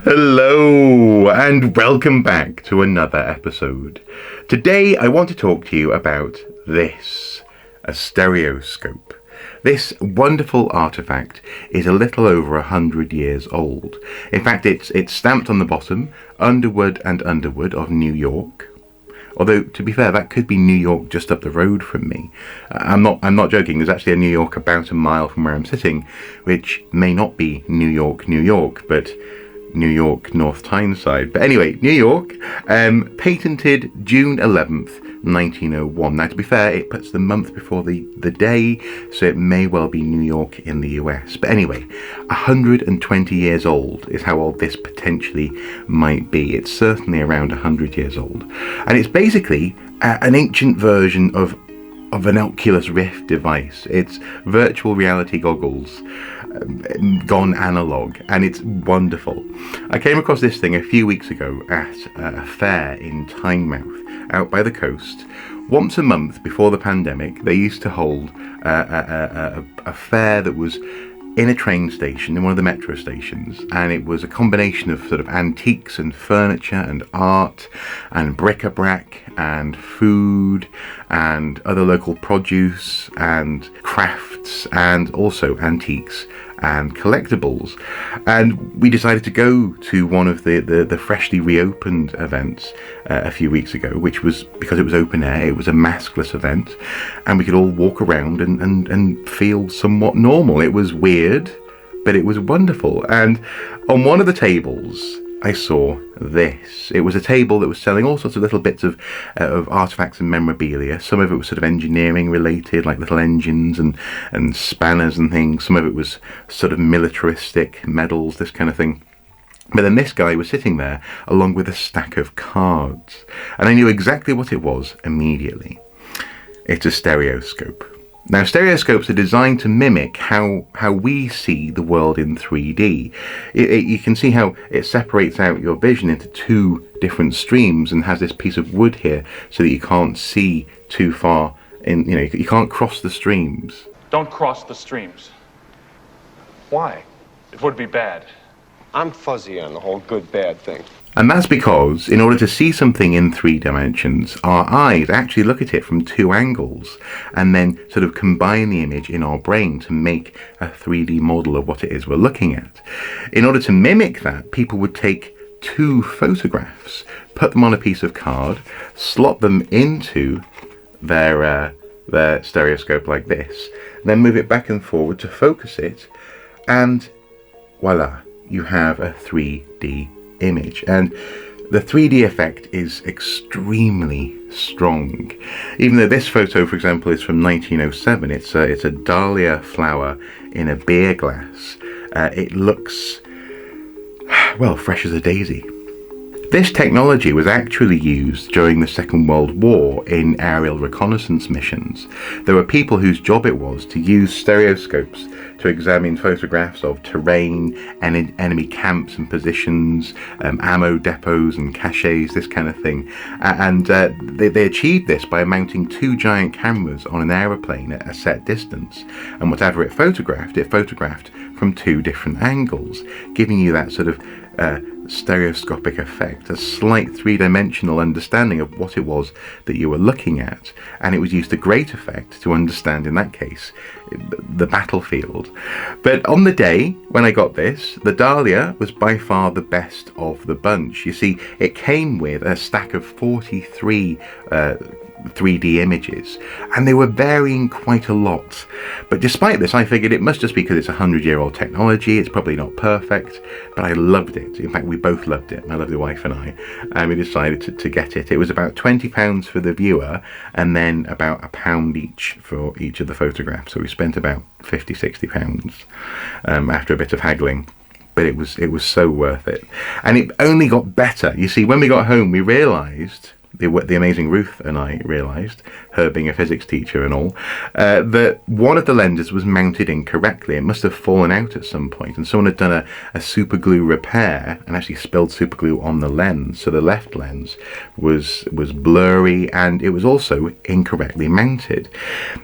Hello and welcome back to another episode. Today I want to talk to you about this, a stereoscope. This wonderful artifact is a little over 100 years old. In fact, it's stamped on the bottom, Underwood and Underwood of New York. Although, to be fair, that could be New York just up the road from me. I'm not joking. There's actually a New York about a mile from where I'm sitting, which may not be New York, but New York North Tyneside. But anyway, New York, patented June 11th, 1901. Now, to be fair, it puts the month before the day, so it may well be New York in the US. But anyway, 120 years old is how old this potentially might be. It's certainly around 100 years old. And it's basically an ancient version of an Oculus Rift device. It's virtual reality goggles gone analog, and it's wonderful. I came across this thing a few weeks ago at a fair in Tynemouth, out by the coast. Once a month before the pandemic, they used to hold a fair that was in a train station, in one of the metro stations, and it was a combination of sort of antiques and furniture and art and bric-a-brac and food and other local produce and crafts and also antiques and collectibles. And we decided to go to one of the freshly reopened events a few weeks ago, which was, because it was open air, it was a maskless event, and we could all walk around and feel somewhat normal. It was weird, but it was wonderful. And on one of the tables I saw this. It was a table that was selling all sorts of little bits of artifacts and memorabilia. Some of it was sort of engineering related, like little engines and spanners and things. Some of it was sort of militaristic, medals, this kind of thing. But then this guy was sitting there along with a stack of cards. And I knew exactly what it was immediately. It's a stereoscope. Now, stereoscopes are designed to mimic how we see the world in 3D. You can see how it separates out your vision into two different streams and has this piece of wood here so that you can't see too far in, you can't cross the streams. Don't cross the streams. Why? It would be bad. I'm fuzzy on the whole good-bad thing. And that's because, in order to see something in 3 dimensions, our eyes actually look at it from 2 angles and then sort of combine the image in our brain to make a 3D model of what it is we're looking at. In order to mimic that, people would take 2 photographs, put them on a piece of card, slot them into their stereoscope like this, then move it back and forward to focus it, and voila, you have a 3D image. And the 3D effect is extremely strong. Even though this photo, for example, is from 1907, it's a dahlia flower in a beer glass. It looks, well, fresh as a daisy. This technology was actually used during the Second World War in aerial reconnaissance missions. There were people whose job it was to use stereoscopes to examine photographs of terrain, enemy camps and positions, ammo depots and caches, this kind of thing. And they achieved this by mounting 2 giant cameras on an aeroplane at a set distance. And whatever it photographed from 2 different angles, giving you that sort of stereoscopic effect, a slight 3-dimensional understanding of what it was that you were looking at. And it was used to great effect to understand, in that case, the battlefield. But on the day when I got this, the dahlia was by far the best of the bunch. You see, it came with a stack of 43 3D images, and they were varying quite a lot. But despite this, I figured it must just be because it's 100-year-old technology. It's probably not perfect, but I loved it. In fact, we both loved it, my lovely wife and I, and we decided to get it. It was about £20 for the viewer, and then about £1 each for each of the photographs. So we spent about £50-60 after a bit of haggling. But it was so worth it. And it only got better. You see, when we got home, we realised the amazing Ruth and I realised, her being a physics teacher and all, that one of the lenses was mounted incorrectly. It must have fallen out at some point, and someone had done a super glue repair and actually spilled super glue on the lens. So the left lens was blurry, and it was also incorrectly mounted.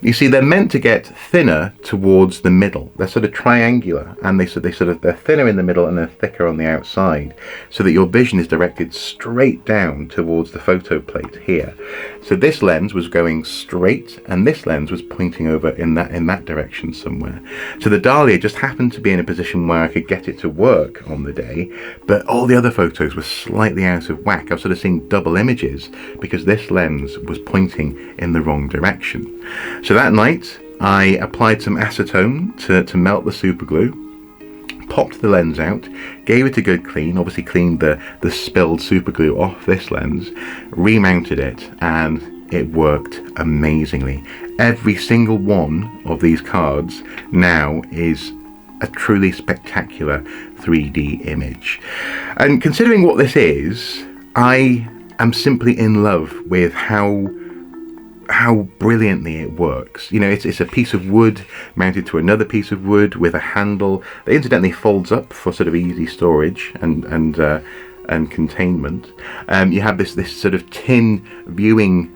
You see, they're meant to get thinner towards the middle. They're sort of triangular, and they're thinner in the middle and they're thicker on the outside, so that your vision is directed straight down towards the photo plate here. So this lens was going straight, and this lens was pointing over in that direction somewhere. So the Dahlia just happened to be in a position where I could get it to work on the day, but all the other photos were slightly out of whack. I was sort of seeing double images because this lens was pointing in the wrong direction. So that night I applied some acetone to melt the super glue, popped the lens out, gave it a good clean, obviously cleaned the spilled super glue off this lens, remounted it, and it worked amazingly. Every single one of these cards now is a truly spectacular 3D image. And considering what this is, I am simply in love with how brilliantly it works. You know, it's a piece of wood mounted to another piece of wood with a handle that incidentally folds up for sort of easy storage and containment. You have this sort of tin viewing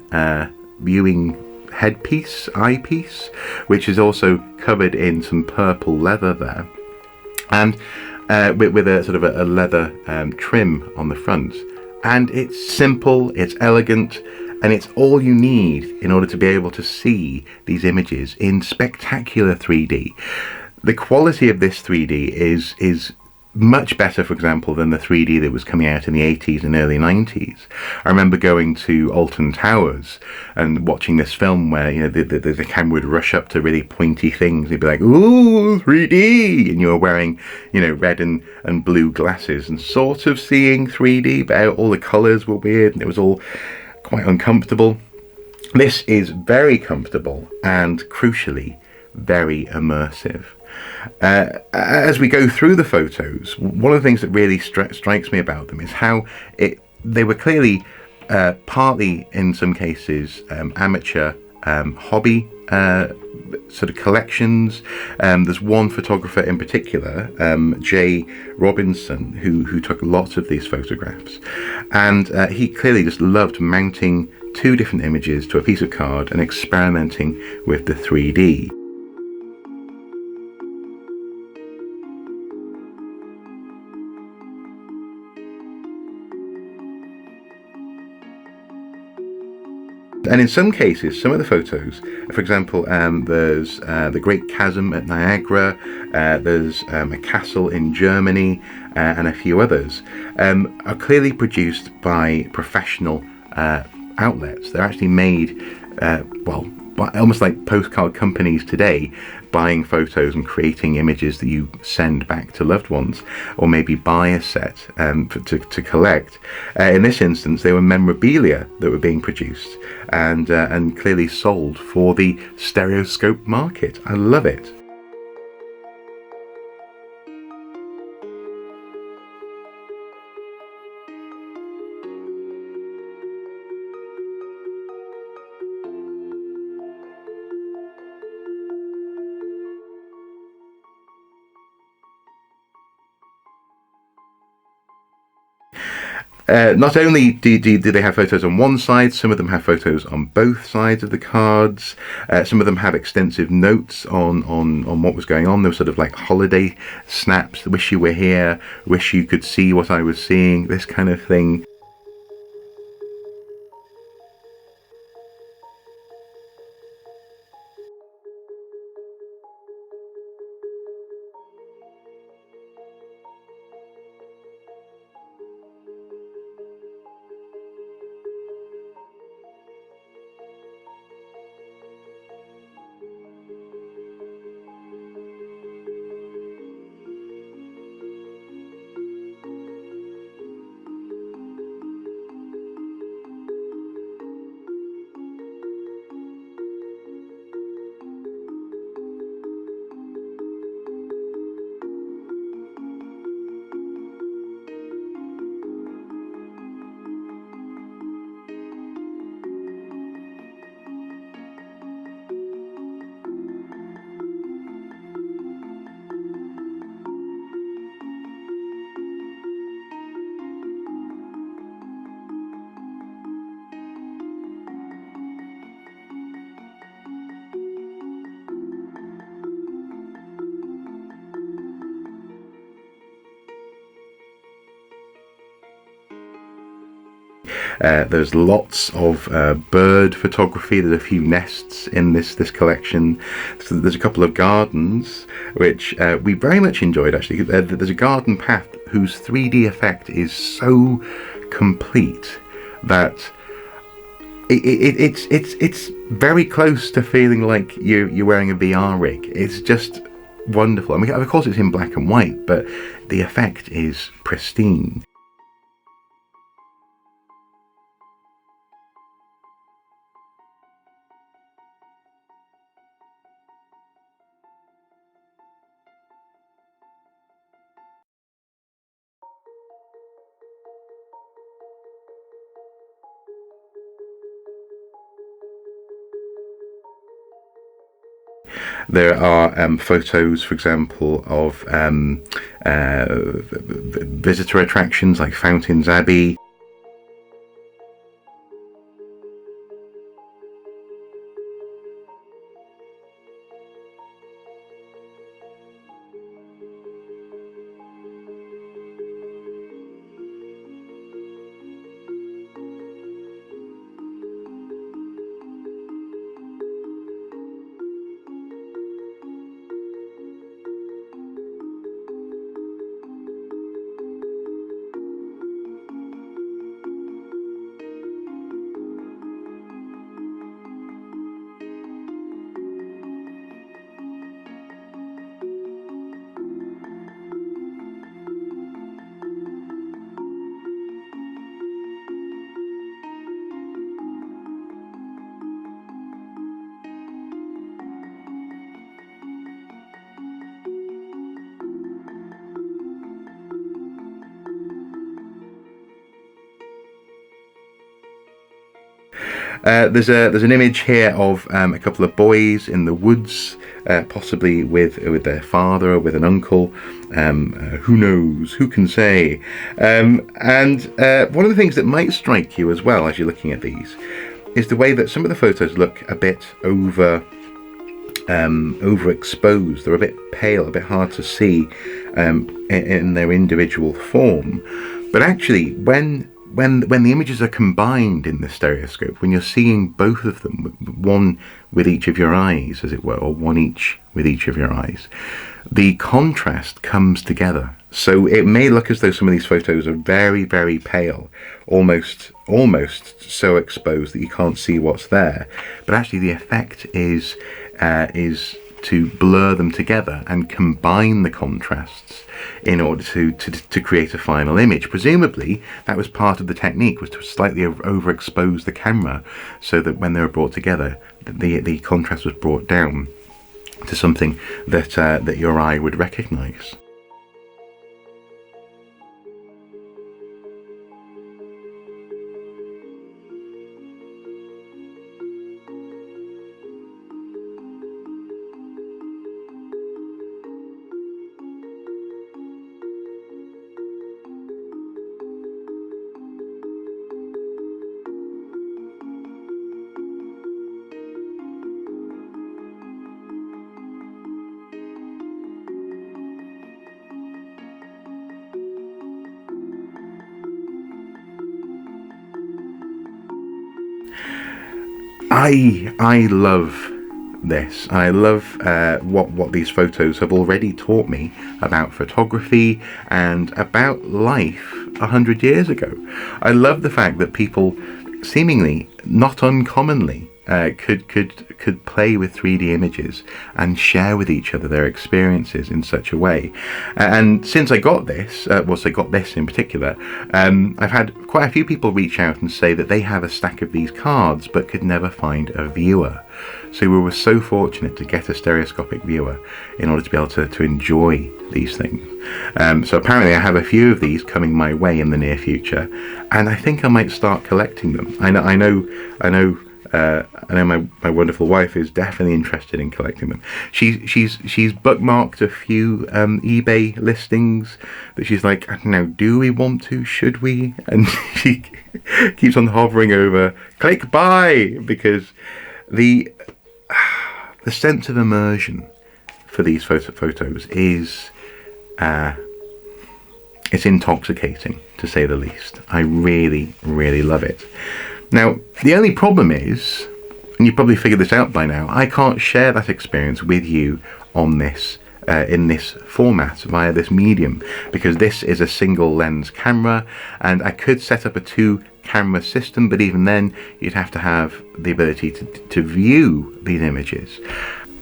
headpiece, eyepiece, which is also covered in some purple leather there, and with a sort of a leather trim on the front. And it's simple, it's elegant, and it's all you need in order to be able to see these images in spectacular 3D. The quality of this 3D is much better, for example, than the 3D that was coming out in the 80s and early 90s. I remember going to Alton Towers and watching this film where, you know, the camera would rush up to really pointy things. It'd be like, ooh, 3D! And you were wearing, you know, red and blue glasses and sort of seeing 3D, but all the colours were weird and it was all quite uncomfortable. This is very comfortable and, crucially, very immersive. As we go through the photos, one of the things that really strikes me about them is how they were clearly partly, in some cases, amateur hobby sort of collections. There's one photographer in particular, Jay Robinson, who took lots of these photographs, and he clearly just loved mounting two different images to a piece of card and experimenting with the 3D. And in some cases, some of the photos, for example, there's the Great Chasm at Niagara, there's a castle in Germany, and a few others, are clearly produced by professional outlets. They're actually made, well, almost like postcard companies today, buying photos and creating images that you send back to loved ones, or maybe buy a set to collect. In this instance, they were memorabilia that were being produced and clearly sold for the stereoscope market. I love it. Not only do they have photos on one side, some of them have photos on both sides of the cards. Some of them have extensive notes on what was going on. There were sort of like holiday snaps, wish you were here, wish you could see what I was seeing, this kind of thing. There's lots of bird photography. There's a few nests in this collection. So there's a couple of gardens which we very much enjoyed, actually. There's a garden path whose 3D effect is so complete that it's very close to feeling like you're wearing a VR rig. It's just wonderful. I mean, of course it's in black and white, but the effect is pristine. There are photos, for example, of visitor attractions like Fountains Abbey. There's an image here of a couple of boys in the woods, possibly with their father or with an uncle. Who knows? Who can say? And one of the things that might strike you as well as you're looking at these is the way that some of the photos look a bit overexposed. They're a bit pale, a bit hard to see in their individual form. But actually, when the images are combined in the stereoscope, when you're seeing both of them, one with each of your eyes, as it were, or one each with each of your eyes, the contrast comes together. So it may look as though some of these photos are very, very pale, almost so exposed that you can't see what's there. But actually the effect is to blur them together and combine the contrasts in order to create a final image. Presumably that was part of the technique, was to slightly overexpose the camera so that when they were brought together, the contrast was brought down to something that your eye would recognize. I love this. I love what these photos have already taught me about photography and about life 100 years ago. I love the fact that people, seemingly not uncommonly, could play with 3D images and share with each other their experiences in such a way. And since I got this, I got this in particular, I've had quite a few people reach out and say that they have a stack of these cards but could never find a viewer. So we were so fortunate to get a stereoscopic viewer in order to be able to enjoy these things. So apparently I have a few of these coming my way in the near future, and I think I might start collecting them. I know my wonderful wife is definitely interested in collecting them. She's bookmarked a few eBay listings that she's like, I don't know, do we want to? Should we? And she keeps on hovering over click buy, because the sense of immersion for these photos is It's intoxicating, to say the least. I really, really love it. Now, the only problem is, and you've probably figured this out by now, I can't share that experience with you on this in this format via this medium, because this is a single lens camera, and I could set up a 2-camera system, but even then you'd have to have the ability to view these images.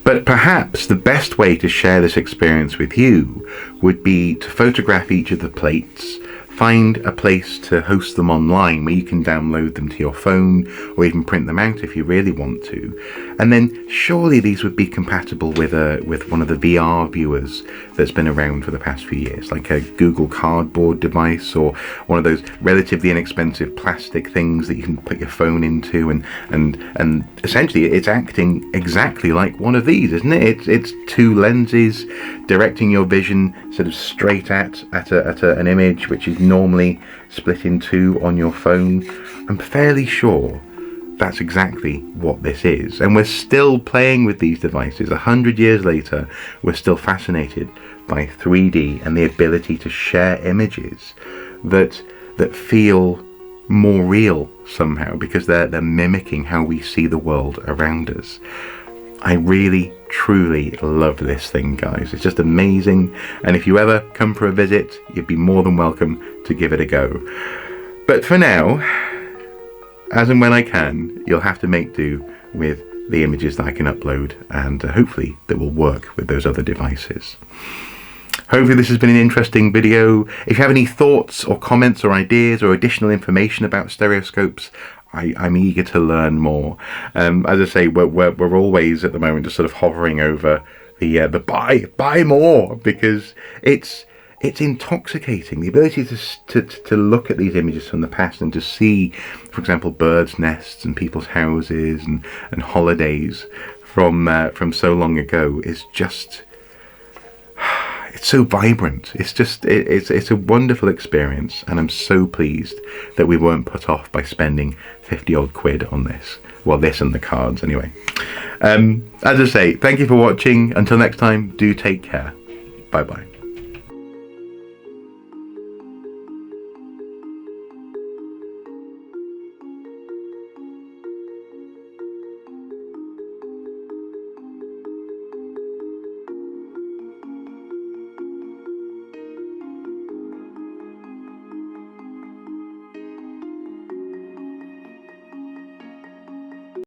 But perhaps the best way to share this experience with you would be to photograph each of the plates, find a place to host them online where you can download them to your phone or even print them out if you really want to. And then surely these would be compatible with one of the VR viewers that's been around for the past few years, like a Google Cardboard device or one of those relatively inexpensive plastic things that you can put your phone into, and essentially it's acting exactly like one of these, isn't it? It's 2 lenses directing your vision sort of straight at an image which is normally split in 2 on your phone. I'm fairly sure that's exactly what this is, and we're still playing with these devices 100 years later. We're still fascinated by 3D and the ability to share images that feel more real somehow, because they're mimicking how we see the world around us. I really truly love this thing, guys. It's just amazing, and if you ever come for a visit, you'd be more than welcome to give it a go. But for now, as and when I can, you'll have to make do with the images that I can upload, and hopefully that will work with those other devices. Hopefully this has been an interesting video. If you have any thoughts or comments or ideas or additional information about stereoscopes, I'm eager to learn more. As I say, we're always at the moment just sort of hovering over the buy more, because it's intoxicating. The ability to look at these images from the past and to see, for example, birds' nests and people's houses and holidays from so long ago is just, it's so vibrant. It's a wonderful experience, and I'm so pleased that we weren't put off by spending 50 odd quid on this. Well, this and the cards anyway. As I say, thank you for watching. Until next time, do take care. Bye bye.